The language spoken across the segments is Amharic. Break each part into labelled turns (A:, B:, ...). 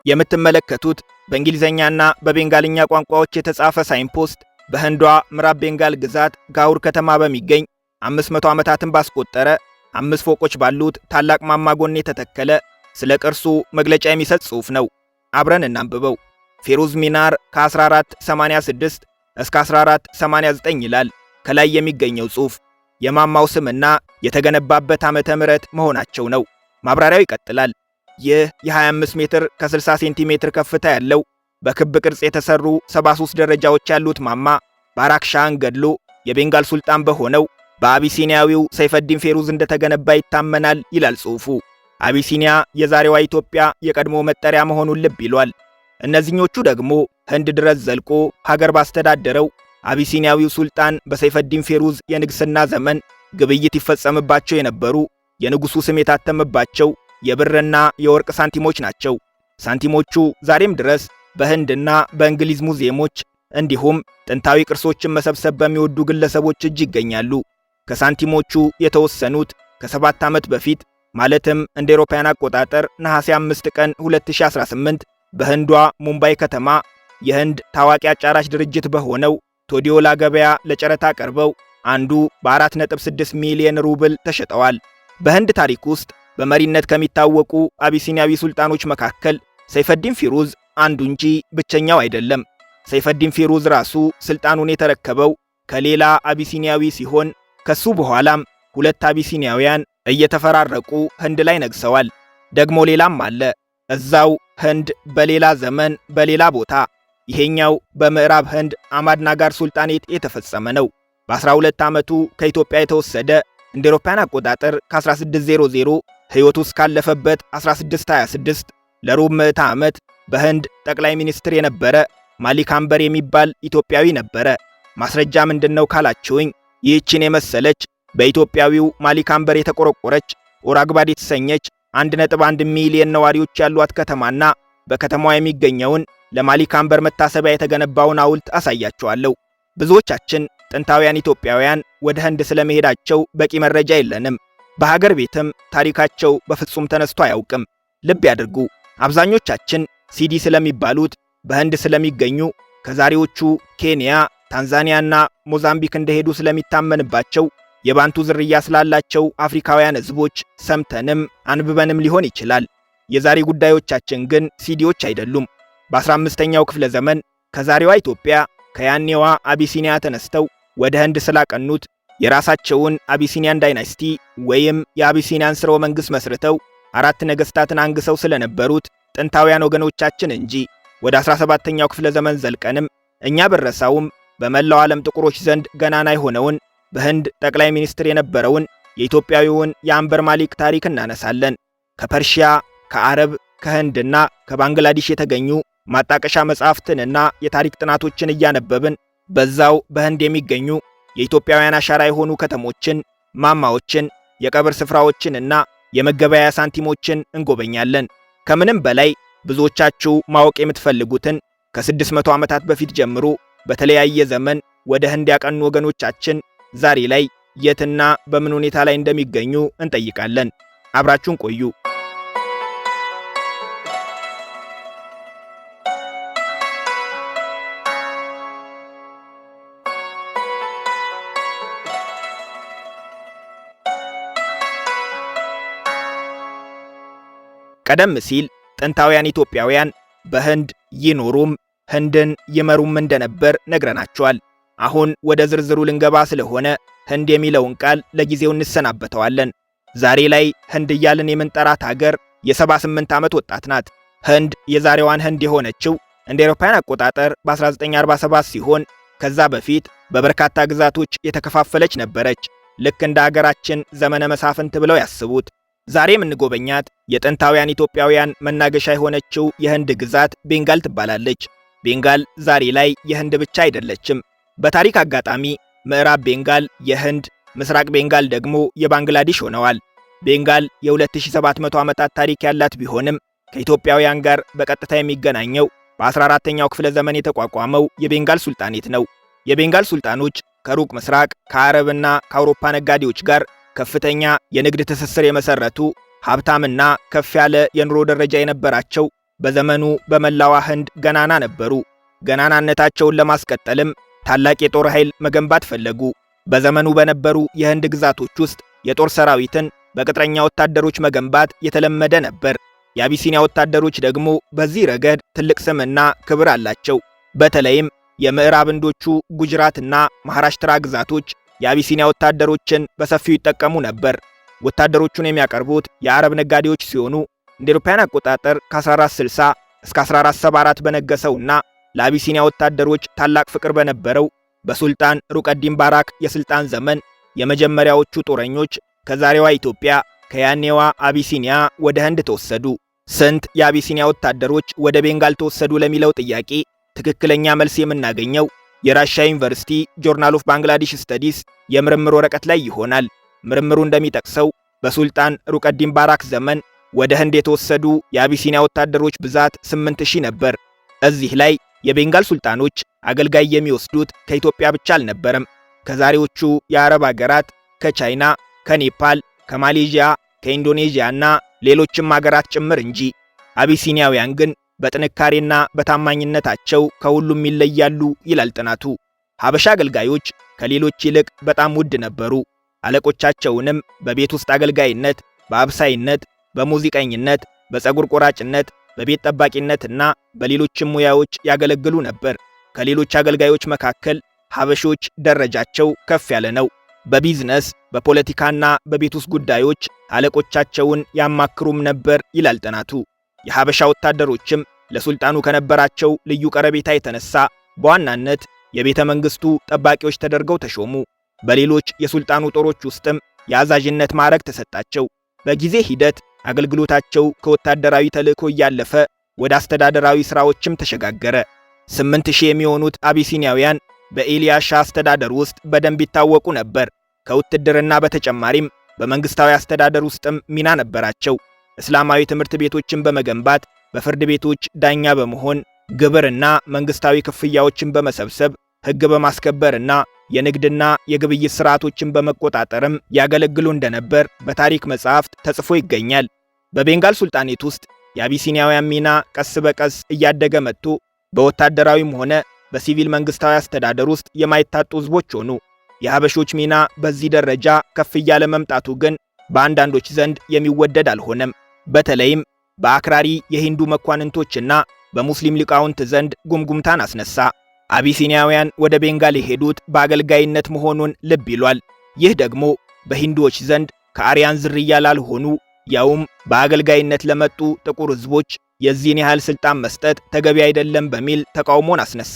A: የምትመለከቱት በእንግሊዘኛና በቤንጋልኛ ቋንቋዎች የተጻፈ ሳይንፖስት በህንዷ ምዕራብ ቤንጋል ግዛት ጋውር ከተማ በሚገኝ 500 ዓመታትን ባስቆጠረ 5 ፎቆች ባሉት ታላቅ ማማ ጎን የተተከለ ስለ ቅርሱ መግለጫ የሚሰጥ ጽሑፍ ነው። አብረን እናንብበው። ፌሩዝ ሚናር ከ1486 እስከ 1489 ይላል ከላይ የሚገኘው ጽሑፍ። የማማው ስምና የተገነባበት ዓመተ ምህረት መሆናቸው ነው። ማብራሪያው ይቀጥላል። ይህ የ25 ሜትር ከ60 ሴንቲሜትር ከፍታ ያለው በክብ ቅርጽ የተሰሩ 73 ደረጃዎች ያሉት ማማ በአራክሻን ገድሎ የቤንጋል ሱልጣን በሆነው በአቢሲኒያዊው ሰይፈዲን ፌሩዝ እንደተገነባ ይታመናል ይላል ጽሑፉ። አቢሲኒያ የዛሬዋ ኢትዮጵያ የቀድሞ መጠሪያ መሆኑን ልብ ይሏል። እነዚህኞቹ ደግሞ ህንድ ድረስ ዘልቆ ሀገር ባስተዳደረው አቢሲኒያዊው ሱልጣን በሰይፈዲን ፌሩዝ የንግስና ዘመን ግብይት ይፈጸምባቸው የነበሩ የንጉሱ ስም የታተመባቸው የብርና የወርቅ ሳንቲሞች ናቸው። ሳንቲሞቹ ዛሬም ድረስ በህንድና በእንግሊዝ ሙዚየሞች እንዲሁም ጥንታዊ ቅርሶችን መሰብሰብ በሚወዱ ግለሰቦች እጅ ይገኛሉ። ከሳንቲሞቹ የተወሰኑት ከ7 ዓመት በፊት ማለትም እንደ አውሮፓውያን አቆጣጠር ነሐሴ 5 ቀን 2018 በህንዷ ሙምባይ ከተማ የህንድ ታዋቂ አጫራች ድርጅት በሆነው ቶዲዮላ ገበያ ለጨረታ ቀርበው አንዱ በ4.6 ሚሊዮን ሩብል ተሸጠዋል። በህንድ ታሪክ ውስጥ በመሪነት ከሚታወቁ አቢሲኒያዊ ሱልጣኖች መካከል ሰይፈዲን ፌሩዝ አንዱ እንጂ ብቸኛው አይደለም። ሰይፈዲን ፌሩዝ ራሱ ስልጣኑን የተረከበው ከሌላ አቢሲኒያዊ ሲሆን ከሱ በኋላም 2 አቢሲኒያውያን እየተፈራረቁ ህንድ ላይ ነግሰዋል። ደግሞ ሌላም አለ እዛው ህንድ በሌላ ዘመን በሌላ ቦታ። ይሄኛው በምዕራብ ህንድ አማድናጋር ሱልጣኔት የተፈጸመ ነው። በ12 ዓመቱ ከኢትዮጵያ የተወሰደ እንደ አውሮፓውያን አቆጣጠር ከ1600 ሕይወቱ እስካለፈበት 1626 ለሩብ ምዕተ ዓመት በህንድ ጠቅላይ ሚኒስትር የነበረ ማሊክ አምበር የሚባል ኢትዮጵያዊ ነበረ። ማስረጃ ምንድነው ካላችሁኝ ይህችን የመሰለች በኢትዮጵያዊው ማሊክ አምበር የተቆረቆረች ኦራግባድ የተሰኘች 1.1 ሚሊዮን ነዋሪዎች ያሏት ከተማና በከተማዋ የሚገኘውን ለማሊክ አምበር መታሰቢያ የተገነባውን ሐውልት አሳያችኋለሁ። ብዙዎቻችን ጥንታውያን ኢትዮጵያውያን ወደ ህንድ ስለመሄዳቸው በቂ መረጃ የለንም። በሀገር ቤትም ታሪካቸው በፍጹም ተነስቶ አያውቅም። ልብ ያድርጉ፣ አብዛኞቻችን ሲዲ ስለሚባሉት በህንድ ስለሚገኙ ከዛሬዎቹ ኬንያ፣ ታንዛኒያና ሞዛምቢክ እንደሄዱ ስለሚታመንባቸው የባንቱ ዝርያ ስላላቸው አፍሪካውያን ህዝቦች ሰምተንም አንብበንም ሊሆን ይችላል። የዛሬ ጉዳዮቻችን ግን ሲዲዎች አይደሉም። በ15ኛው ክፍለ ዘመን ከዛሬዋ ኢትዮጵያ ከያኔዋ አቢሲኒያ ተነስተው ወደ ህንድ ስላቀኑት የራሳቸውን አቢሲኒያን ዳይናስቲ ወይም የአቢሲኒያን ስርወ መንግስት መስርተው 4 ነገስታትን አንግሰው ስለነበሩት ጥንታውያን ወገኖቻችን እንጂ ወደ 17ኛው ክፍለ ዘመን ዘልቀንም እኛ በረሳውም በመላው ዓለም ጥቁሮች ዘንድ ገናና የሆነውን በህንድ ጠቅላይ ሚኒስትር የነበረውን የኢትዮጵያዊውን የአምበር ማሊክ ታሪክ እናነሳለን። ከፐርሺያ፣ ከአረብ፣ ከህንድና ከባንግላዴሽ የተገኙ ማጣቀሻ መጻሕፍትንና የታሪክ ጥናቶችን እያነበብን በዛው በህንድ የሚገኙ የኢትዮጵያውያን አሻራ የሆኑ ከተሞችን፣ ማማዎችን፣ የቀብር ስፍራዎችንና የመገበያያ ሳንቲሞችን እንጎበኛለን። ከምንም በላይ ብዙዎቻችሁ ማወቅ የምትፈልጉትን ከ600 ዓመታት በፊት ጀምሮ በተለያየ ዘመን ወደ ህንድ ያቀኑ ወገኖቻችን ዛሬ ላይ የትና በምን ሁኔታ ላይ እንደሚገኙ እንጠይቃለን። አብራችሁን ቆዩ። ቀደም ሲል ጥንታውያን ኢትዮጵያውያን በህንድ ይኖሩም ህንድን ይመሩም እንደነበር ነግረናቸዋል። አሁን ወደ ዝርዝሩ ልንገባ ስለሆነ ህንድ የሚለውን ቃል ለጊዜው እንሰናበተዋለን። ዛሬ ላይ ህንድ እያልን የምንጠራት ሀገር የ78 ዓመት ወጣት ናት። ህንድ የዛሬዋን ህንድ የሆነችው እንደ አውሮፓውያን አቆጣጠር በ1947 ሲሆን ከዛ በፊት በበርካታ ግዛቶች የተከፋፈለች ነበረች። ልክ እንደ ሀገራችን ዘመነ መሳፍንት ብለው ያስቡት። ዛሬ የምንጎበኛት የጥንታውያን ኢትዮጵያውያን መናገሻ የሆነችው የህንድ ግዛት ቤንጋል ትባላለች። ቤንጋል ዛሬ ላይ የህንድ ብቻ አይደለችም። በታሪክ አጋጣሚ ምዕራብ ቤንጋል የህንድ፣ ምስራቅ ቤንጋል ደግሞ የባንግላዴሽ ሆነዋል። ቤንጋል የ2700 ዓመታት ታሪክ ያላት ቢሆንም ከኢትዮጵያውያን ጋር በቀጥታ የሚገናኘው በ14ኛው ክፍለ ዘመን የተቋቋመው የቤንጋል ሱልጣኔት ነው። የቤንጋል ሱልጣኖች ከሩቅ ምስራቅ ከአረብና ከአውሮፓ ነጋዴዎች ጋር ከፍተኛ የንግድ ትስስር የመሰረቱ ሀብታምና ከፍ ያለ የኑሮ ደረጃ የነበራቸው በዘመኑ በመላዋ ህንድ ገናና ነበሩ። ገናናነታቸውን ለማስቀጠልም ታላቅ የጦር ኃይል መገንባት ፈለጉ። በዘመኑ በነበሩ የህንድ ግዛቶች ውስጥ የጦር ሰራዊትን በቅጥረኛ ወታደሮች መገንባት የተለመደ ነበር። የአቢሲኒያ ወታደሮች ደግሞ በዚህ ረገድ ትልቅ ስምና ክብር አላቸው። በተለይም የምዕራብ ህንዶቹ ጉጅራትና ማሃራሽትራ ግዛቶች የአቢሲኒያ ወታደሮችን በሰፊው ይጠቀሙ ነበር። ወታደሮቹን የሚያቀርቡት የአረብ ነጋዴዎች ሲሆኑ እንደ አውሮፓውያን አቆጣጠር ከ1460 እስከ 1474 በነገሰውና ለአቢሲኒያ ወታደሮች ታላቅ ፍቅር በነበረው በሱልጣን ሩቀዲን ባራክ የስልጣን ዘመን የመጀመሪያዎቹ ጦረኞች ከዛሬዋ ኢትዮጵያ ከያኔዋ አቢሲኒያ ወደ ህንድ ተወሰዱ። ስንት የአቢሲኒያ ወታደሮች ወደ ቤንጋል ተወሰዱ ለሚለው ጥያቄ ትክክለኛ መልስ የምናገኘው የራሻ ዩኒቨርሲቲ ጆርናል ኦፍ ባንግላዴሽ ስተዲስ የምርምር ወረቀት ላይ ይሆናል። ምርምሩ እንደሚጠቅሰው በሱልጣን ሩቀዲን ባራክ ዘመን ወደ ህንድ የተወሰዱ የአቢሲኒያ ወታደሮች ብዛት 8000 ነበር። እዚህ ላይ የቤንጋል ሱልጣኖች አገልጋይ የሚወስዱት ከኢትዮጵያ ብቻ አልነበረም። ከዛሬዎቹ የአረብ አገራት፣ ከቻይና፣ ከኔፓል፣ ከማሌዥያ፣ ከኢንዶኔዥያና ሌሎችም አገራት ጭምር እንጂ። አቢሲኒያውያን ግን በጥንካሬና በታማኝነታቸው ከሁሉም ይለያሉ ይላል ጥናቱ። ሀበሻ አገልጋዮች ከሌሎች ይልቅ በጣም ውድ ነበሩ። አለቆቻቸውንም በቤት ውስጥ አገልጋይነት፣ በአብሳይነት፣ በሙዚቀኝነት፣ በፀጉር ቆራጭነት፣ በቤት ጠባቂነትና በሌሎችም ሙያዎች ያገለግሉ ነበር። ከሌሎች አገልጋዮች መካከል ሀበሾች ደረጃቸው ከፍ ያለ ነው። በቢዝነስ በፖለቲካና በቤት ውስጥ ጉዳዮች አለቆቻቸውን ያማክሩም ነበር ይላል ጥናቱ። የሀበሻ ወታደሮችም ለሱልጣኑ ከነበራቸው ልዩ ቀረቤታ የተነሳ በዋናነት የቤተ መንግስቱ ጠባቂዎች ተደርገው ተሾሙ። በሌሎች የሱልጣኑ ጦሮች ውስጥም የአዛዥነት ማዕረግ ተሰጣቸው። በጊዜ ሂደት አገልግሎታቸው ከወታደራዊ ተልእኮ እያለፈ ወደ አስተዳደራዊ ሥራዎችም ተሸጋገረ። 8000 የሚሆኑት አቢሲኒያውያን በኤልያስ ሻህ አስተዳደር ውስጥ በደንብ ይታወቁ ነበር። ከውትድርና በተጨማሪም በመንግስታዊ አስተዳደር ውስጥም ሚና ነበራቸው። እስላማዊ ትምህርት ቤቶችን በመገንባት በፍርድ ቤቶች ዳኛ በመሆን ግብርና መንግስታዊ ክፍያዎችን በመሰብሰብ ሕግ በማስከበርና የንግድና የግብይት ሥርዓቶችን በመቆጣጠርም ያገለግሉ እንደነበር በታሪክ መጻሕፍት ተጽፎ ይገኛል። በቤንጋል ሱልጣኔት ውስጥ የአቢሲኒያውያን ሚና ቀስ በቀስ እያደገ መጥቶ በወታደራዊም ሆነ በሲቪል መንግስታዊ አስተዳደር ውስጥ የማይታጡ ሕዝቦች ሆኑ። የሀበሾች ሚና በዚህ ደረጃ ከፍ እያለ መምጣቱ ግን በአንዳንዶች ዘንድ የሚወደድ አልሆነም። በተለይም በአክራሪ የሂንዱ መኳንንቶችና በሙስሊም ሊቃውንት ዘንድ ጉምጉምታን አስነሳ። አቢሲኒያውያን ወደ ቤንጋል የሄዱት በአገልጋይነት መሆኑን ልብ ይሏል። ይህ ደግሞ በሂንዱዎች ዘንድ ከአርያን ዝርያ ላልሆኑ ያውም በአገልጋይነት ለመጡ ጥቁር ሕዝቦች የዚህን ያህል ስልጣን መስጠት ተገቢ አይደለም በሚል ተቃውሞን አስነሳ።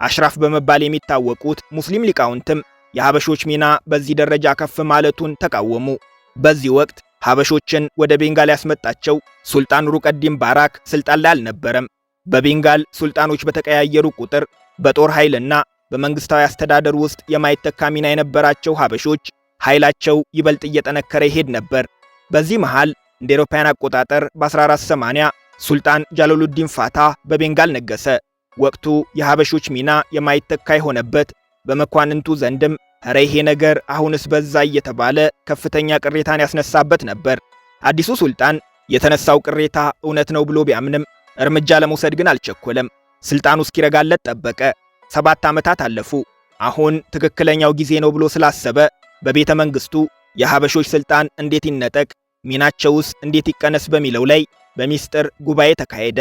A: አሽራፍ በመባል የሚታወቁት ሙስሊም ሊቃውንትም የሀበሾች ሚና በዚህ ደረጃ ከፍ ማለቱን ተቃወሙ። በዚህ ወቅት ሀበሾችን ወደ ቤንጋል ያስመጣቸው ሱልጣን ሩቀዲን ባራክ ስልጣን ላይ አልነበረም። በቤንጋል ሱልጣኖች በተቀያየሩ ቁጥር በጦር ኃይልና በመንግስታዊ አስተዳደር ውስጥ የማይተካ ሚና የነበራቸው ሀበሾች ኃይላቸው ይበልጥ እየጠነከረ ይሄድ ነበር። በዚህ መሃል እንደ አውሮፓውያን አቆጣጠር በ1480 ሱልጣን ጃላሉዲን ፋታ በቤንጋል ነገሰ። ወቅቱ የሀበሾች ሚና የማይተካ የሆነበት፣ በመኳንንቱ ዘንድም ኧረ ይሄ ነገር አሁንስ በዛ እየተባለ ከፍተኛ ቅሬታን ያስነሳበት ነበር። አዲሱ ሱልጣን የተነሳው ቅሬታ እውነት ነው ብሎ ቢያምንም እርምጃ ለመውሰድ ግን አልቸኮለም። ስልጣኑ እስኪረጋለት ጠበቀ። 7 ዓመታት አለፉ። አሁን ትክክለኛው ጊዜ ነው ብሎ ስላሰበ በቤተ መንግስቱ የሀበሾች ስልጣን እንዴት ይነጠቅ፣ ሚናቸውስ እንዴት ይቀነስ በሚለው ላይ በሚስጥር ጉባኤ ተካሄደ።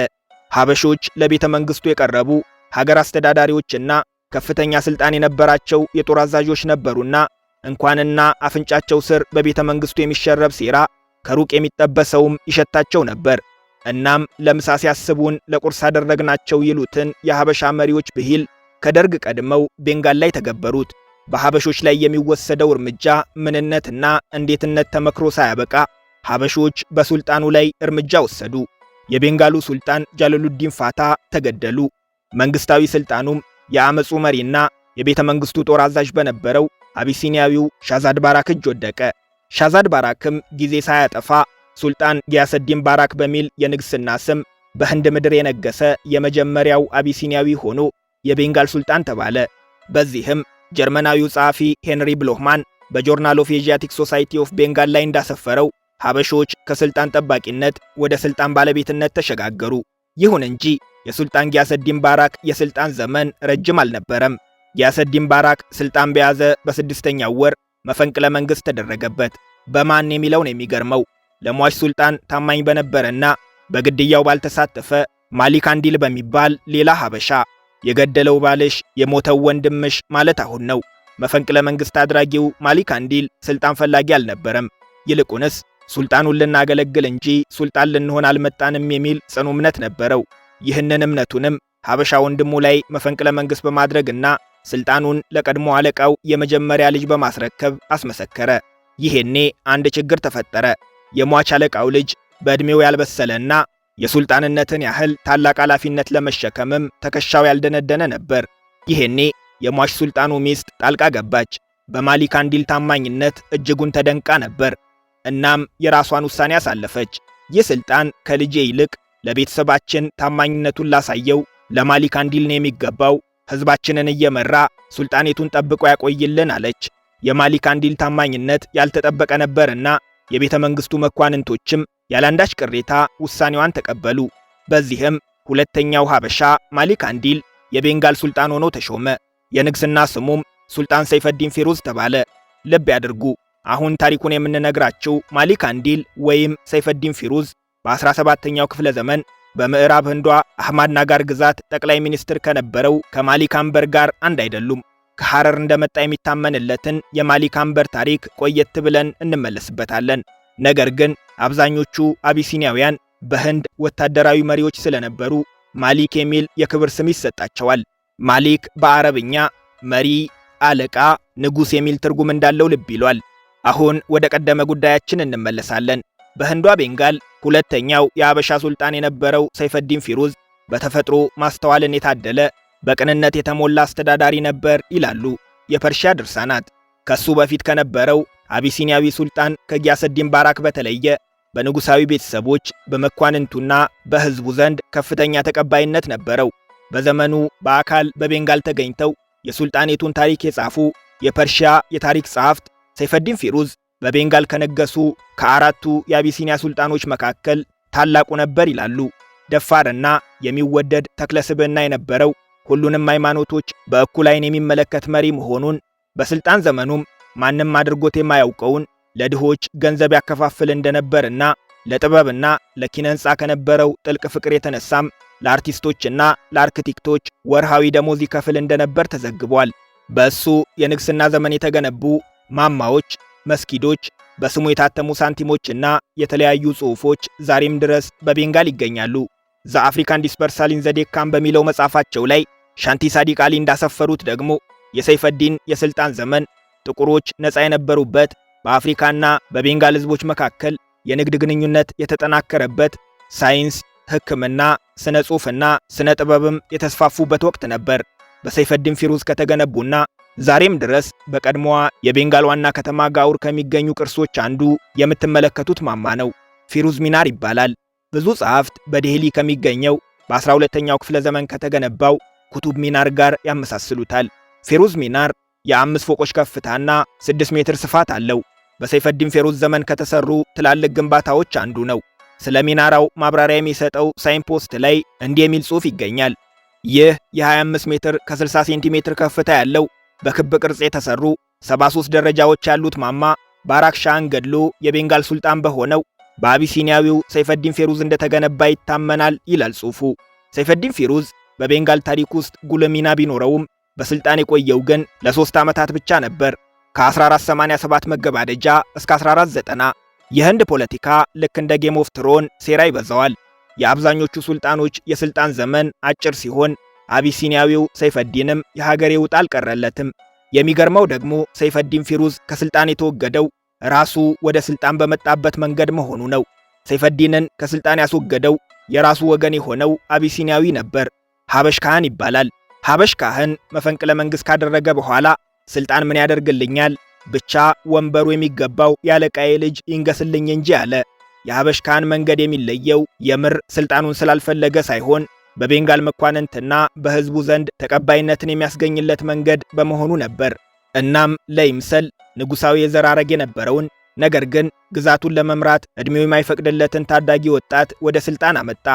A: ሀበሾች ለቤተ መንግስቱ የቀረቡ ሀገር አስተዳዳሪዎችና ከፍተኛ ስልጣን የነበራቸው የጦር አዛዦች ነበሩና እንኳንና አፍንጫቸው ስር በቤተ መንግስቱ የሚሸረብ ሴራ ከሩቅ የሚጠበሰውም ይሸታቸው ነበር። እናም ለምሳ ሲያስቡን ለቁርስ አደረግናቸው ይሉትን የሀበሻ መሪዎች ብሂል ከደርግ ቀድመው ቤንጋል ላይ ተገበሩት። በሀበሾች ላይ የሚወሰደው እርምጃ ምንነትና እንዴትነት ተመክሮ ሳያበቃ ሀበሾች በሱልጣኑ ላይ እርምጃ ወሰዱ። የቤንጋሉ ሱልጣን ጃላሉዲን ፋታ ተገደሉ። መንግስታዊ ስልጣኑም የአመፁ መሪና የቤተ መንግስቱ ጦር አዛዥ በነበረው አቢሲኒያዊው ሻዛድ ባራክ እጅ ወደቀ። ሻዛድ ባራክም ጊዜ ሳያጠፋ ሱልጣን ጊያሰዲን ባራክ በሚል የንግስና ስም በህንድ ምድር የነገሰ የመጀመሪያው አቢሲኒያዊ ሆኖ የቤንጋል ሱልጣን ተባለ። በዚህም ጀርመናዊው ጸሐፊ ሄንሪ ብሎህማን በጆርናል ኦፍ ኤዥያቲክ ሶሳይቲ ኦፍ ቤንጋል ላይ እንዳሰፈረው ሀበሾች ከስልጣን ጠባቂነት ወደ ስልጣን ባለቤትነት ተሸጋገሩ። ይሁን እንጂ የሱልጣን ጊያሰዲን ባራክ የስልጣን ዘመን ረጅም አልነበረም። ጊያሰዲን ባራክ ስልጣን በያዘ በስድስተኛው ወር መፈንቅለ መንግስት ተደረገበት። በማን የሚለው ነው የሚገርመው። ለሟች ሱልጣን ታማኝ በነበረና በግድያው ባልተሳተፈ ማሊክ አንዲል በሚባል ሌላ ሀበሻ። የገደለው ባልሽ የሞተው ወንድምሽ ማለት አሁን ነው። መፈንቅለ መንግስት አድራጊው ማሊክ አንዲል ስልጣን ፈላጊ አልነበረም። ይልቁንስ ሱልጣኑን ልናገለግል እንጂ ሱልጣን ልንሆን አልመጣንም የሚል ጽኑ እምነት ነበረው። ይህንን እምነቱንም ሀበሻ ወንድሙ ላይ መፈንቅለ መንግስት በማድረግና ስልጣኑን ለቀድሞ አለቃው የመጀመሪያ ልጅ በማስረከብ አስመሰከረ። ይሄኔ አንድ ችግር ተፈጠረ። የሟች አለቃው ልጅ በዕድሜው ያልበሰለና የሱልጣንነትን ያህል ታላቅ ኃላፊነት ለመሸከምም ትከሻው ያልደነደነ ነበር። ይሄኔ የሟች ሱልጣኑ ሚስት ጣልቃ ገባች። በማሊክ አንዲል ታማኝነት እጅጉን ተደንቃ ነበር። እናም የራሷን ውሳኔ አሳለፈች። ይህ ስልጣን ከልጄ ይልቅ ለቤተሰባችን ታማኝነቱን ላሳየው ለማሊክ አንዲል ነው የሚገባው። ህዝባችንን እየመራ ሱልጣኔቱን ጠብቆ ያቆይልን አለች። የማሊክ አንዲል ታማኝነት ያልተጠበቀ ነበርና የቤተ መንግስቱ መኳንንቶችም ያላንዳች ቅሬታ ውሳኔዋን ተቀበሉ። በዚህም ሁለተኛው ሀበሻ ማሊክ አንዲል የቤንጋል ሱልጣን ሆኖ ተሾመ። የንግስና ስሙም ሱልጣን ሰይፈዲን ፊሩዝ ተባለ። ልብ ያድርጉ። አሁን ታሪኩን የምንነግራችሁ ማሊክ አንዲል ወይም ሰይፈዲን ፊሩዝ በ17ኛው ክፍለ ዘመን በምዕራብ ህንዷ አህማድ ናጋር ግዛት ጠቅላይ ሚኒስትር ከነበረው ከማሊክ አንበር ጋር አንድ አይደሉም። ከሐረር እንደመጣ የሚታመንለትን የማሊክ አንበር ታሪክ ቆየት ብለን እንመለስበታለን። ነገር ግን አብዛኞቹ አቢሲኒያውያን በህንድ ወታደራዊ መሪዎች ስለነበሩ ማሊክ የሚል የክብር ስም ይሰጣቸዋል። ማሊክ በአረብኛ መሪ፣ አለቃ፣ ንጉሥ የሚል ትርጉም እንዳለው ልብ ይሏል። አሁን ወደ ቀደመ ጉዳያችን እንመለሳለን። በህንዷ ቤንጋል ሁለተኛው የአበሻ ሱልጣን የነበረው ሰይፈዲን ፊሩዝ በተፈጥሮ ማስተዋልን የታደለ በቅንነት የተሞላ አስተዳዳሪ ነበር ይላሉ የፐርሺያ ድርሳናት። ከሱ በፊት ከነበረው አቢሲኒያዊ ሱልጣን ከጊያሰዲን ባራክ በተለየ በንጉሳዊ ቤተሰቦች በመኳንንቱና በህዝቡ ዘንድ ከፍተኛ ተቀባይነት ነበረው። በዘመኑ በአካል በቤንጋል ተገኝተው የሱልጣኔቱን ታሪክ የጻፉ የፐርሺያ የታሪክ ጸሐፍት ሰይፈዲን ፊሩዝ በቤንጋል ከነገሱ ከአራቱ የአቢሲኒያ ሱልጣኖች መካከል ታላቁ ነበር ይላሉ። ደፋርና የሚወደድ ተክለስብዕና የነበረው ሁሉንም ሃይማኖቶች በእኩል ዓይን የሚመለከት መሪ መሆኑን፣ በስልጣን ዘመኑም ማንም አድርጎት የማያውቀውን ለድሆች ገንዘብ ያከፋፍል እንደነበርና ለጥበብና ለኪነ ሕንፃ ከነበረው ጥልቅ ፍቅር የተነሳም ለአርቲስቶችና ለአርክቴክቶች ወርሃዊ ደሞዝ ይከፍል እንደነበር ተዘግቧል። በእሱ የንግስና ዘመን የተገነቡ ማማዎች፣ መስጊዶች፣ በስሙ የታተሙ ሳንቲሞችና የተለያዩ ጽሑፎች ዛሬም ድረስ በቤንጋል ይገኛሉ። ዘአፍሪካን ዲስፐርሳል ኢን ዘ ዴካን በሚለው መጽሐፋቸው ላይ ሻንቲ ሳዲቅ አሊ እንዳሰፈሩት ደግሞ የሰይፈዲን የስልጣን ዘመን ጥቁሮች ነፃ የነበሩበት፣ በአፍሪካና በቤንጋል ህዝቦች መካከል የንግድ ግንኙነት የተጠናከረበት፣ ሳይንስ፣ ሕክምና፣ ስነ ጽሑፍና ስነ ጥበብም የተስፋፉበት ወቅት ነበር። በሰይፈዲን ፊሩዝ ከተገነቡና ዛሬም ድረስ በቀድሞዋ የቤንጋል ዋና ከተማ ጋውር ከሚገኙ ቅርሶች አንዱ የምትመለከቱት ማማ ነው። ፊሩዝ ሚናር ይባላል። ብዙ ጸሐፍት በዴህሊ ከሚገኘው በ12ኛው ክፍለ ዘመን ከተገነባው ኩቱብ ሚናር ጋር ያመሳስሉታል። ፊሩዝ ሚናር የ5 ፎቆች ከፍታና 6 ሜትር ስፋት አለው። በሰይፈዲን ፊሩዝ ዘመን ከተሰሩ ትላልቅ ግንባታዎች አንዱ ነው። ስለ ሚናራው ማብራሪያ የሚሰጠው ሳይንፖስት ላይ እንዲህ የሚል ጽሑፍ ይገኛል። ይህ የ25 ሜትር ከ60 ሴንቲሜትር ከፍታ ያለው በክብ ቅርጽ የተሰሩ 73 ደረጃዎች ያሉት ማማ ባራክ ሻህን ገድሎ የቤንጋል ሱልጣን በሆነው በአቢሲኒያዊው ሰይፈዲን ፊሩዝ እንደተገነባ ይታመናል ይላል ጽሑፉ። ሰይፈዲን ፊሩዝ በቤንጋል ታሪክ ውስጥ ጉልህ ሚና ቢኖረውም በስልጣን የቆየው ግን ለ3 ዓመታት ብቻ ነበር። ከ1487 መገባደጃ እስከ 1490። የህንድ ፖለቲካ ልክ እንደ ጌም ኦፍ ትሮን ሴራ ይበዛዋል። የአብዛኞቹ ሱልጣኖች የስልጣን ዘመን አጭር ሲሆን አቢሲኒያዊው ሰይፈዲንም የሀገሬው ዕጣ አልቀረለትም። የሚገርመው ደግሞ ሰይፈዲን ፊሩዝ ከስልጣን የተወገደው ራሱ ወደ ስልጣን በመጣበት መንገድ መሆኑ ነው። ሰይፈዲንን ከስልጣን ያስወገደው የራሱ ወገን የሆነው አቢሲኒያዊ ነበር። ሀበሽ ካህን ይባላል። ሀበሽ ካህን መፈንቅለ መንግስት ካደረገ በኋላ ስልጣን ምን ያደርግልኛል፣ ብቻ ወንበሩ የሚገባው ያለቃዬ ልጅ ይንገስልኝ እንጂ አለ። የሀበሽ ካህን መንገድ የሚለየው የምር ስልጣኑን ስላልፈለገ ሳይሆን በቤንጋል መኳንንትና በህዝቡ ዘንድ ተቀባይነትን የሚያስገኝለት መንገድ በመሆኑ ነበር። እናም ለይምሰል ንጉሳዊ የዘር ሐረግ የነበረውን ነገር ግን ግዛቱን ለመምራት ዕድሜው የማይፈቅድለትን ታዳጊ ወጣት ወደ ስልጣን አመጣ።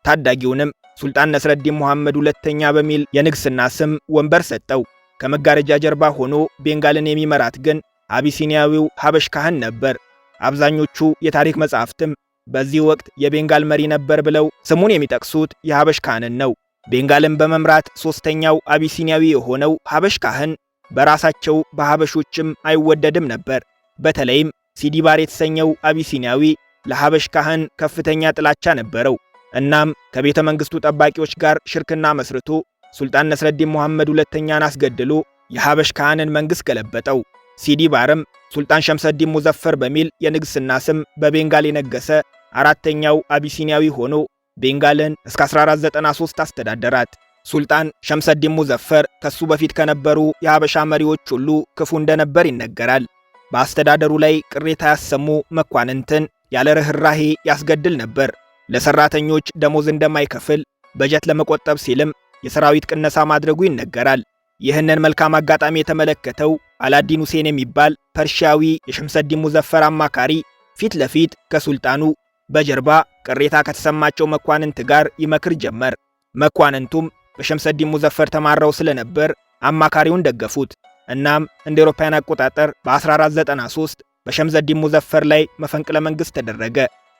A: ታዳጊውንም ሱልጣን ነስረዲን ሙሐመድ ሁለተኛ በሚል የንግስና ስም ወንበር ሰጠው። ከመጋረጃ ጀርባ ሆኖ ቤንጋልን የሚመራት ግን አቢሲኒያዊው ሀበሽ ካህን ነበር። አብዛኞቹ የታሪክ መጻሕፍትም በዚህ ወቅት የቤንጋል መሪ ነበር ብለው ስሙን የሚጠቅሱት የሀበሽ ካህንን ነው። ቤንጋልን በመምራት ሶስተኛው አቢሲኒያዊ የሆነው ሀበሽ ካህን በራሳቸው በሀበሾችም አይወደድም ነበር። በተለይም ሲዲ ባር የተሰኘው አቢሲኒያዊ ለሀበሽ ካህን ከፍተኛ ጥላቻ ነበረው። እናም ከቤተ መንግስቱ ጠባቂዎች ጋር ሽርክና መስርቶ ሱልጣን ነስረዲን ሙሐመድ ሁለተኛን አስገድሎ የሀበሽ ካህንን መንግስት ገለበጠው። ሲዲ ባርም ሱልጣን ሸምሰዲን ሙዘፈር በሚል የንግስና ስም በቤንጋል የነገሰ አራተኛው አቢሲኒያዊ ሆኖ ቤንጋልን እስከ 1493 አስተዳደራት። ሱልጣን ሸምሰዲን ሙዘፈር ከሱ በፊት ከነበሩ የሀበሻ መሪዎች ሁሉ ክፉ እንደነበር ይነገራል። በአስተዳደሩ ላይ ቅሬታ ያሰሙ መኳንንትን ያለ ርህራሄ ያስገድል ነበር። ለሰራተኞች ደሞዝ እንደማይከፍል በጀት ለመቆጠብ ሲልም የሰራዊት ቅነሳ ማድረጉ ይነገራል። ይህንን መልካም አጋጣሚ የተመለከተው አላዲን ሁሴን የሚባል ፐርሺያዊ የሸምሰዲን ሙዘፈር አማካሪ ፊት ለፊት ከሱልጣኑ በጀርባ ቅሬታ ከተሰማቸው መኳንንት ጋር ይመክር ጀመር። መኳንንቱም በሸምሰዲን ሙዘፈር ተማረው ስለነበር አማካሪውን ደገፉት። እናም እንደ አውሮፓውያን አቆጣጠር በ1493 በሸምሰዲን ሙዘፈር ላይ መፈንቅለ መንግስት ተደረገ።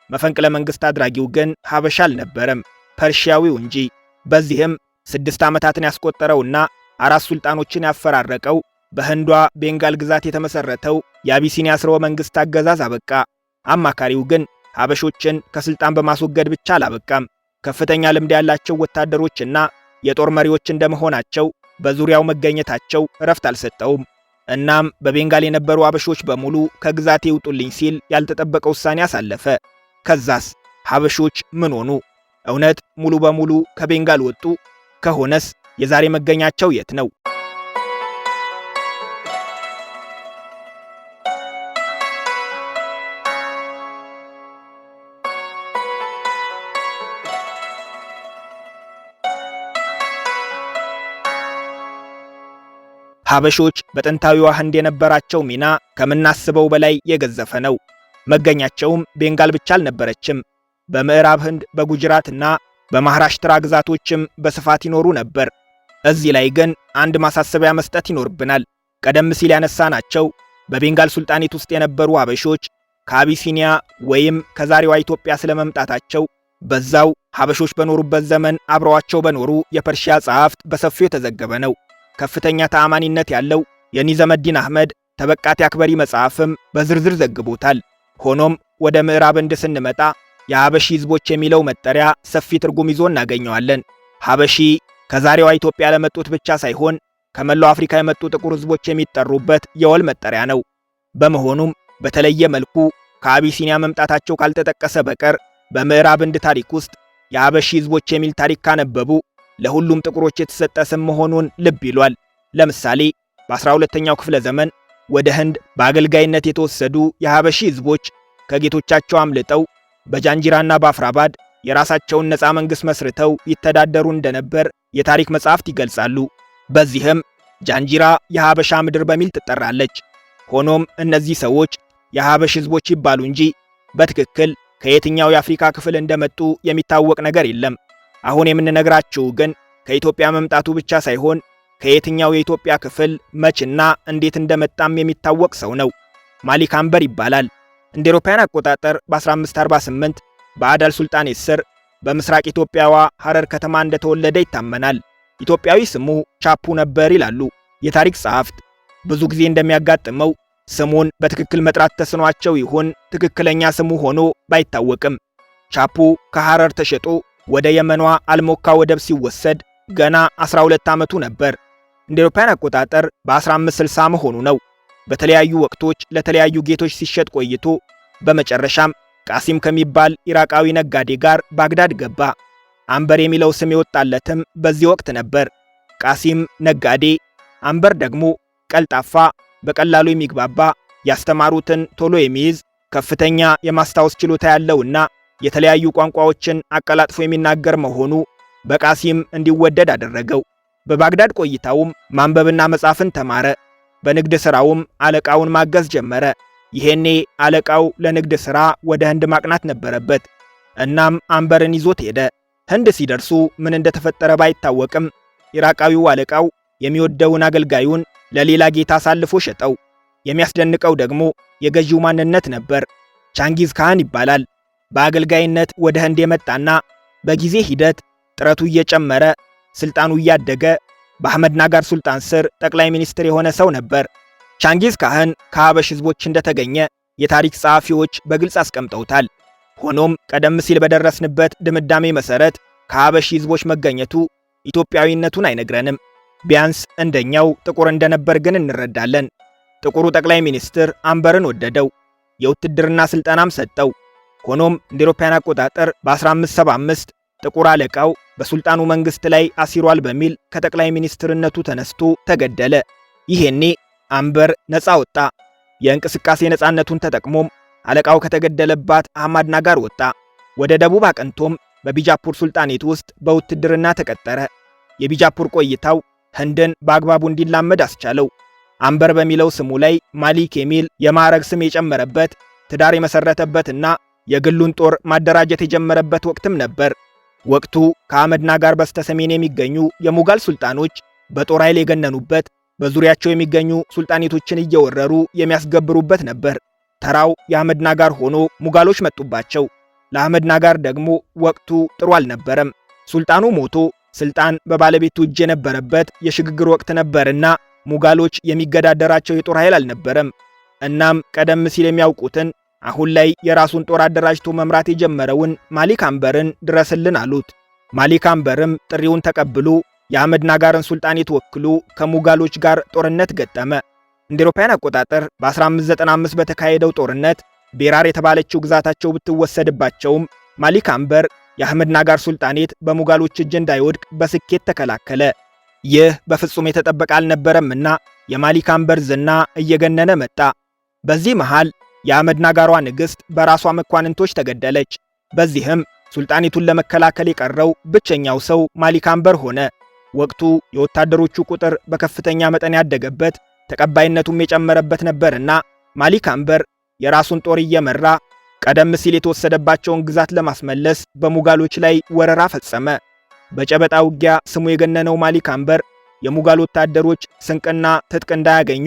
A: መፈንቅለ መንግስት አድራጊው ግን ሀበሻ አልነበረም፣ ፐርሺያዊው እንጂ። በዚህም 6 ዓመታትን ያስቆጠረውና 4 ሱልጣኖችን ያፈራረቀው በህንዷ ቤንጋል ግዛት የተመሰረተው የአቢሲኒያ ስርወ መንግስት አገዛዝ አበቃ። አማካሪው ግን ሀበሾችን ከስልጣን በማስወገድ ብቻ አላበቃም። ከፍተኛ ልምድ ያላቸው ወታደሮችና የጦር መሪዎች እንደመሆናቸው በዙሪያው መገኘታቸው እረፍት አልሰጠውም። እናም በቤንጋል የነበሩ ሀበሾች በሙሉ ከግዛቴ ይውጡልኝ ሲል ያልተጠበቀ ውሳኔ አሳለፈ። ከዛስ ሀበሾች ምን ሆኑ? እውነት ሙሉ በሙሉ ከቤንጋል ወጡ? ከሆነስ የዛሬ መገኛቸው የት ነው? ሀበሾች በጥንታዊዋ ህንድ የነበራቸው ሚና ከምናስበው በላይ የገዘፈ ነው። መገኛቸውም ቤንጋል ብቻ አልነበረችም። በምዕራብ ህንድ በጉጅራትና በማህራሽትራ ግዛቶችም በስፋት ይኖሩ ነበር። እዚህ ላይ ግን አንድ ማሳሰቢያ መስጠት ይኖርብናል። ቀደም ሲል ያነሳናቸው በቤንጋል ሱልጣኔት ውስጥ የነበሩ ሀበሾች ከአቢሲኒያ ወይም ከዛሬዋ ኢትዮጵያ ስለመምጣታቸው በዛው ሀበሾች በኖሩበት ዘመን አብረዋቸው በኖሩ የፐርሺያ ጸሐፍት በሰፊው የተዘገበ ነው። ከፍተኛ ተአማኒነት ያለው የኒዘመዲን አህመድ ተበቃቲ አክበሪ መጽሐፍም በዝርዝር ዘግቦታል። ሆኖም ወደ ምዕራብ ህንድ ስንመጣ የሀበሺ ህዝቦች የሚለው መጠሪያ ሰፊ ትርጉም ይዞ እናገኘዋለን። ሀበሺ ከዛሬዋ ኢትዮጵያ ለመጡት ብቻ ሳይሆን ከመላው አፍሪካ የመጡ ጥቁር ህዝቦች የሚጠሩበት የወል መጠሪያ ነው። በመሆኑም በተለየ መልኩ ከአቢሲኒያ መምጣታቸው ካልተጠቀሰ በቀር በምዕራብ ህንድ ታሪክ ውስጥ የሀበሺ ህዝቦች የሚል ታሪክ ካነበቡ ለሁሉም ጥቁሮች የተሰጠ ስም መሆኑን ልብ ይሏል። ለምሳሌ በ12ኛው ክፍለ ዘመን ወደ ህንድ በአገልጋይነት የተወሰዱ የሀበሺ ህዝቦች ከጌቶቻቸው አምልጠው በጃንጂራና በአፍራባድ የራሳቸውን ነፃ መንግስት መስርተው ይተዳደሩ እንደነበር የታሪክ መጻሕፍት ይገልጻሉ። በዚህም ጃንጂራ የሀበሻ ምድር በሚል ትጠራለች። ሆኖም እነዚህ ሰዎች የሀበሽ ህዝቦች ይባሉ እንጂ በትክክል ከየትኛው የአፍሪካ ክፍል እንደመጡ የሚታወቅ ነገር የለም። አሁን የምንነግራችሁ ግን ከኢትዮጵያ መምጣቱ ብቻ ሳይሆን ከየትኛው የኢትዮጵያ ክፍል መችና እንዴት እንደመጣም የሚታወቅ ሰው ነው። ማሊክ አንበር ይባላል። እንደ አውሮፓውያን አቆጣጠር በ1548 በአዳል ሱልጣኔት ስር በምስራቅ ኢትዮጵያዋ ሐረር ከተማ እንደተወለደ ይታመናል። ኢትዮጵያዊ ስሙ ቻፑ ነበር ይላሉ የታሪክ ጸሐፍት። ብዙ ጊዜ እንደሚያጋጥመው ስሙን በትክክል መጥራት ተስኗቸው ይሆን ትክክለኛ ስሙ ሆኖ ባይታወቅም ቻፑ ከሐረር ተሸጦ ወደ የመኗ አልሞካ ወደብ ሲወሰድ ገና 12 ዓመቱ ነበር። እንደ አውሮፓውያን አቆጣጠር በ1560 መሆኑ ነው። በተለያዩ ወቅቶች ለተለያዩ ጌቶች ሲሸጥ ቆይቶ በመጨረሻም ቃሲም ከሚባል ኢራቃዊ ነጋዴ ጋር ባግዳድ ገባ። አንበር የሚለው ስም የወጣለትም በዚህ ወቅት ነበር። ቃሲም ነጋዴ፣ አንበር ደግሞ ቀልጣፋ፣ በቀላሉ የሚግባባ፣ ያስተማሩትን ቶሎ የሚይዝ፣ ከፍተኛ የማስታወስ ችሎታ ያለውና የተለያዩ ቋንቋዎችን አቀላጥፎ የሚናገር መሆኑ በቃሲም እንዲወደድ አደረገው። በባግዳድ ቆይታውም ማንበብና መጻፍን ተማረ። በንግድ ሥራውም አለቃውን ማገዝ ጀመረ። ይሄኔ አለቃው ለንግድ ሥራ ወደ ህንድ ማቅናት ነበረበት። እናም አንበርን ይዞት ሄደ። ህንድ ሲደርሱ ምን እንደተፈጠረ ባይታወቅም ኢራቃዊው አለቃው የሚወደውን አገልጋዩን ለሌላ ጌታ አሳልፎ ሸጠው። የሚያስደንቀው ደግሞ የገዢው ማንነት ነበር። ቻንጊዝ ካህን ይባላል። በአገልጋይነት ወደ ህንድ የመጣና በጊዜ ሂደት ጥረቱ እየጨመረ ስልጣኑ እያደገ በአህመድ ናጋር ሱልጣን ስር ጠቅላይ ሚኒስትር የሆነ ሰው ነበር። ቻንጊዝ ካህን ከሀበሽ ህዝቦች እንደተገኘ የታሪክ ጸሐፊዎች በግልጽ አስቀምጠውታል። ሆኖም ቀደም ሲል በደረስንበት ድምዳሜ መሰረት ከሀበሽ ህዝቦች መገኘቱ ኢትዮጵያዊነቱን አይነግረንም። ቢያንስ እንደኛው ጥቁር እንደነበር ግን እንረዳለን። ጥቁሩ ጠቅላይ ሚኒስትር አንበርን ወደደው፣ የውትድርና ስልጠናም ሰጠው። ሆኖም እንደ አውሮፓውያን አቆጣጠር በ1575 ጥቁር አለቃው በሱልጣኑ መንግስት ላይ አሲሯል በሚል ከጠቅላይ ሚኒስትርነቱ ተነስቶ ተገደለ። ይሄኔ አንበር ነፃ ወጣ። የእንቅስቃሴ ነፃነቱን ተጠቅሞም አለቃው ከተገደለባት አህመድ ናጋር ወጣ። ወደ ደቡብ አቅንቶም በቢጃፑር ሱልጣኔት ውስጥ በውትድርና ተቀጠረ። የቢጃፑር ቆይታው ህንድን በአግባቡ እንዲላመድ አስቻለው። አንበር በሚለው ስሙ ላይ ማሊክ የሚል የማዕረግ ስም የጨመረበት፣ ትዳር የመሰረተበትና የግሉን ጦር ማደራጀት የጀመረበት ወቅትም ነበር። ወቅቱ ከአህመድ ናጋር በስተሰሜን የሚገኙ የሙጋል ሱልጣኖች በጦር ኃይል የገነኑበት፣ በዙሪያቸው የሚገኙ ሱልጣኔቶችን እየወረሩ የሚያስገብሩበት ነበር። ተራው የአህመድ ናጋር ሆኖ ሙጋሎች መጡባቸው። ለአህመድ ናጋር ደግሞ ወቅቱ ጥሩ አልነበረም። ሱልጣኑ ሞቶ ስልጣን በባለቤቱ እጅ የነበረበት የሽግግር ወቅት ነበርና ሙጋሎች የሚገዳደራቸው የጦር ኃይል አልነበረም። እናም ቀደም ሲል የሚያውቁትን አሁን ላይ የራሱን ጦር አደራጅቶ መምራት የጀመረውን ማሊክ አንበርን ድረስልን አሉት። ማሊክ አንበርም ጥሪውን ተቀብሎ የአህመድ ናጋርን ሱልጣኔት ወክሎ ከሙጋሎች ጋር ጦርነት ገጠመ። እንደ አውሮፓውያን አቆጣጠር በ1595 በተካሄደው ጦርነት ቤራር የተባለችው ግዛታቸው ብትወሰድባቸውም ማሊክ አንበር የአህመድ ናጋር ሱልጣኔት በሙጋሎች እጅ እንዳይወድቅ በስኬት ተከላከለ። ይህ በፍጹም የተጠበቀ አልነበረምና የማሊክ አንበር ዝና እየገነነ መጣ። በዚህ መሃል የአህመድ ናጋሯ ንግሥት በራሷ መኳንንቶች ተገደለች። በዚህም ሱልጣኔቱን ለመከላከል የቀረው ብቸኛው ሰው ማሊክ አንበር ሆነ። ወቅቱ የወታደሮቹ ቁጥር በከፍተኛ መጠን ያደገበት፣ ተቀባይነቱም የጨመረበት ነበርና ማሊክ አንበር የራሱን ጦር እየመራ ቀደም ሲል የተወሰደባቸውን ግዛት ለማስመለስ በሙጋሎች ላይ ወረራ ፈጸመ። በጨበጣ ውጊያ ስሙ የገነነው ማሊክ አንበር የሙጋል ወታደሮች ስንቅና ትጥቅ እንዳያገኙ፣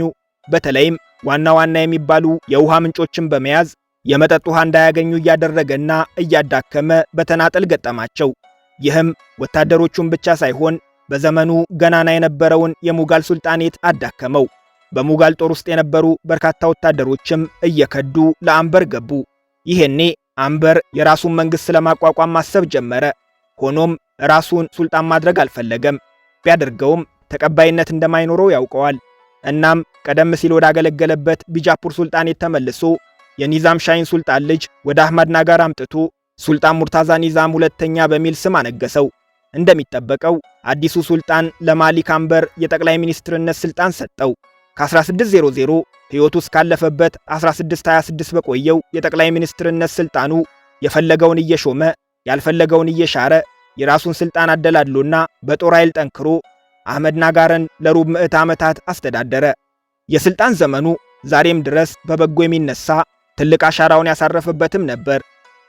A: በተለይም ዋና ዋና የሚባሉ የውሃ ምንጮችን በመያዝ የመጠጥ ውሃ እንዳያገኙ እያደረገና እያዳከመ በተናጠል ገጠማቸው። ይህም ወታደሮቹን ብቻ ሳይሆን በዘመኑ ገናና የነበረውን የሙጋል ሱልጣኔት አዳከመው። በሙጋል ጦር ውስጥ የነበሩ በርካታ ወታደሮችም እየከዱ ለአንበር ገቡ። ይሄኔ አንበር የራሱን መንግስት ለማቋቋም ማሰብ ጀመረ። ሆኖም ራሱን ሱልጣን ማድረግ አልፈለገም። ቢያደርገውም ተቀባይነት እንደማይኖረው ያውቀዋል። እናም ቀደም ሲል ወዳገለገለበት ቢጃፑር ሱልጣኔት ተመልሶ የኒዛም ሻይን ሱልጣን ልጅ ወደ አህመድ ናጋር አምጥቶ ሱልጣን ሙርታዛ ኒዛም ሁለተኛ በሚል ስም አነገሰው። እንደሚጠበቀው አዲሱ ሱልጣን ለማሊክ አንበር የጠቅላይ ሚኒስትርነት ስልጣን ሰጠው። ከ1600 ሕይወቱ እስካለፈበት 1626 በቆየው የጠቅላይ ሚኒስትርነት ስልጣኑ የፈለገውን እየሾመ ያልፈለገውን እየሻረ የራሱን ስልጣን አደላድሎና በጦር ኃይል ጠንክሮ አህመድ ናጋርን ለሩብ ምዕት ዓመታት አስተዳደረ። የስልጣን ዘመኑ ዛሬም ድረስ በበጎ የሚነሳ ትልቅ አሻራውን ያሳረፈበትም ነበር።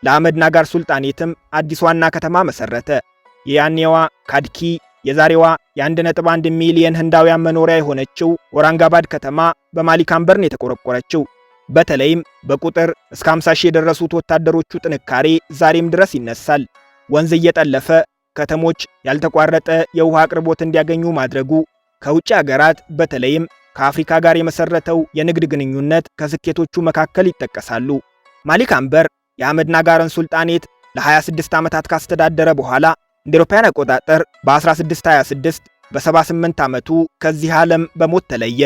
A: ለአህመድ ናጋር ሱልጣኔትም አዲስ ዋና ከተማ መሰረተ። የያኔዋ ካድኪ የዛሬዋ የ1.1 ሚሊዮን ህንዳውያን መኖሪያ የሆነችው ኦራንጋባድ ከተማ በማሊክ አንበርን የተቆረቆረችው። በተለይም በቁጥር እስከ 50 ሺህ የደረሱት ወታደሮቹ ጥንካሬ ዛሬም ድረስ ይነሳል። ወንዝ እየጠለፈ ከተሞች ያልተቋረጠ የውሃ አቅርቦት እንዲያገኙ ማድረጉ ከውጭ ሀገራት በተለይም ከአፍሪካ ጋር የመሰረተው የንግድ ግንኙነት ከስኬቶቹ መካከል ይጠቀሳሉ። ማሊክ አንበር የአህመድ ናጋርን ሱልጣኔት ለ26 ዓመታት ካስተዳደረ በኋላ እንደ አውሮፓውያን አቆጣጠር በ1626 በ78 ዓመቱ ከዚህ ዓለም በሞት ተለየ።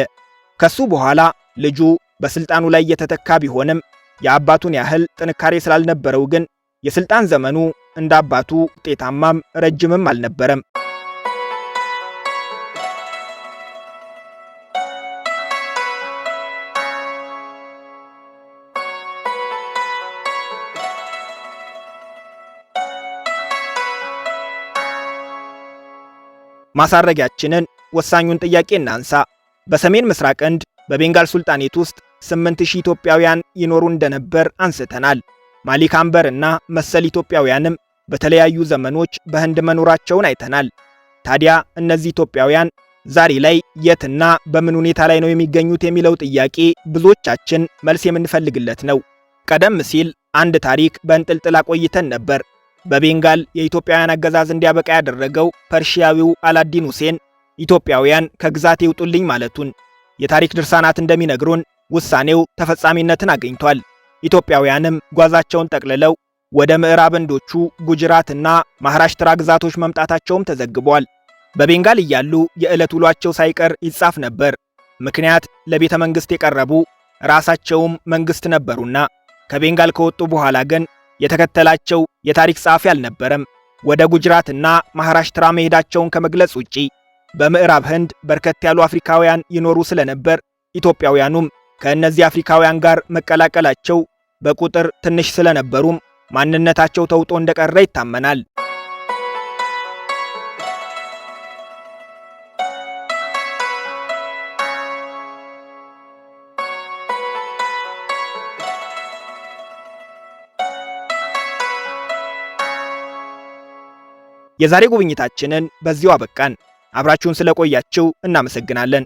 A: ከሱ በኋላ ልጁ በስልጣኑ ላይ የተተካ ቢሆንም የአባቱን ያህል ጥንካሬ ስላልነበረው ግን የስልጣን ዘመኑ እንደ አባቱ ውጤታማም ረጅምም አልነበረም። ማሳረጊያችንን ወሳኙን ጥያቄ እናንሳ። በሰሜን ምስራቅ ህንድ በቤንጋል ሱልጣኔት ውስጥ 8000 ኢትዮጵያውያን ይኖሩ እንደነበር አንስተናል። ማሊክ አንበር እና መሰል ኢትዮጵያውያንም በተለያዩ ዘመኖች በህንድ መኖራቸውን አይተናል። ታዲያ እነዚህ ኢትዮጵያውያን ዛሬ ላይ የትና በምን ሁኔታ ላይ ነው የሚገኙት የሚለው ጥያቄ ብዙዎቻችን መልስ የምንፈልግለት ነው። ቀደም ሲል አንድ ታሪክ በእንጥልጥል አቆይተን ነበር። በቤንጋል የኢትዮጵያውያን አገዛዝ እንዲያበቃ ያደረገው ፐርሺያዊው አላዲን ሁሴን ኢትዮጵያውያን ከግዛት ይውጡልኝ ማለቱን። የታሪክ ድርሳናት እንደሚነግሩን ውሳኔው ተፈጻሚነትን አግኝቷል። ኢትዮጵያውያንም ጓዛቸውን ጠቅልለው ወደ ምዕራብ ህንዶቹ ጉጅራትና ማህራሽትራ ግዛቶች መምጣታቸውም ተዘግቧል። በቤንጋል እያሉ የዕለት ውሏቸው ሳይቀር ይጻፍ ነበር። ምክንያት ለቤተ መንግሥት የቀረቡ ራሳቸውም መንግሥት ነበሩና። ከቤንጋል ከወጡ በኋላ ግን የተከተላቸው የታሪክ ጸሐፊ አልነበረም። ወደ ጉጅራትና ማህራሽትራ መሄዳቸውን ከመግለጽ ውጪ በምዕራብ ህንድ በርከት ያሉ አፍሪካውያን ይኖሩ ስለነበር ኢትዮጵያውያኑም ከእነዚህ አፍሪካውያን ጋር መቀላቀላቸው በቁጥር ትንሽ ስለነበሩም ማንነታቸው ተውጦ እንደቀረ ይታመናል። የዛሬ ጉብኝታችንን በዚሁ አበቃን። አብራችሁን ስለቆያችሁ እናመሰግናለን።